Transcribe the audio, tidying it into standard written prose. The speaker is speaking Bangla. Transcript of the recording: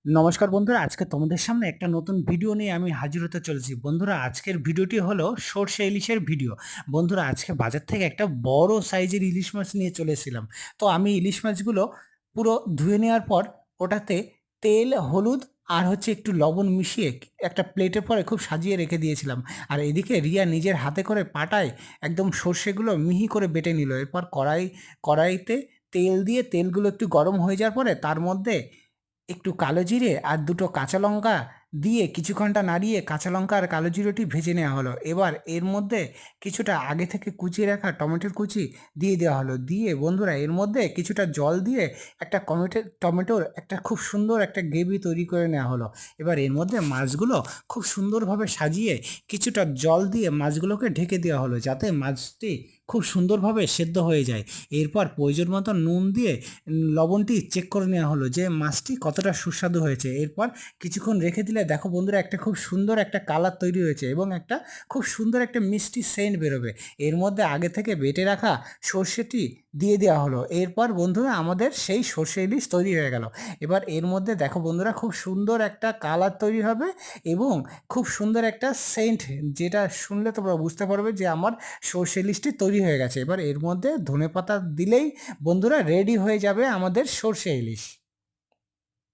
নমস্কার বন্ধুরা, আজকে তোমাদের সামনে একটা নতুন ভিডিও নিয়ে আমি হাজির হতে চলেছি। বন্ধুরা, আজকের ভিডিওটি হলো সরষে ইলিশের ভিডিও। বন্ধুরা, আজকে বাজার থেকে একটা বড় সাইজের ইলিশ মাছ নিয়ে চলে এসেছিলাম। তো আমি ইলিশ মাছগুলো পুরো ধুয়ে নেওয়ার পর ওটাতে তেল, হলুদ আর একটু লবণ মিশিয়ে একটা প্লেটের পরে খুব সাজিয়ে রেখে দিয়েছিলাম। আর এদিকে রিয়া নিজের হাতে করে পাটায় একদম সর্ষেগুলো মিহি করে বেটে নিল। এরপর কড়াইতে তেল দিয়ে তেলগুলো একটু গরম হয়ে যাওয়ার পরে তার মধ্যে একটু কালো জিরে আর দুটো কাঁচা লঙ্কা দিয়ে কিছুক্ষণটা নাড়িয়ে কাঁচা লঙ্কা আর কালো জিরেটি ভেজে নেওয়া হলো। এবার এর মধ্যে কিছুটা আগে থেকে কুচিয়ে রাখা টমেটোর কুচি দিয়ে দেওয়া হলো। দিয়ে বন্ধুরা এর মধ্যে কিছুটা জল দিয়ে একটা টমেটোর একটা খুব সুন্দর একটা গ্রেভি তৈরি করে নেওয়া হলো। এবার এর মধ্যে মাছগুলো খুব সুন্দরভাবে সাজিয়ে কিছুটা জল দিয়ে মাছগুলোকে ঢেকে দেওয়া হলো, যাতে মাছটি খুব সুন্দরভাবে সেদ্ধ হয়ে যায়। এরপর প্রয়োজন মতো নুন দিয়ে লবণটি চেক করে নেওয়া হলো যে মাছটি কতটা সুস্বাদু হয়েছে। এরপর কিছুক্ষণ রেখে দিলে দেখো বন্ধুরা, একটা খুব সুন্দর একটা কালার তৈরি হয়েছে এবং একটা খুব সুন্দর একটা মিষ্টি সেন্ট বেরোবে। এর মধ্যে আগে থেকে বেটে রাখা সর্ষেটি দিয়ে দেওয়া হলো। এরপর বন্ধুরা আমাদের সেই সর্ষে ইলিশ তৈরি হয়ে গেল। এবার এর মধ্যে দেখো বন্ধুরা, খুব সুন্দর একটা কালার তৈরি হবে এবং খুব সুন্দর একটা সেন্ট, যেটা শুনলে তোমরা বুঝতে পারবে যে আমার সর্ষে ইলিশটি তৈরি হয়ে গেছে। এবার এর মধ্যে ধনেপাতা দিলেই বন্ধুরা রেডি হয়ে যাবে আমাদের সর্ষে ইলিশ।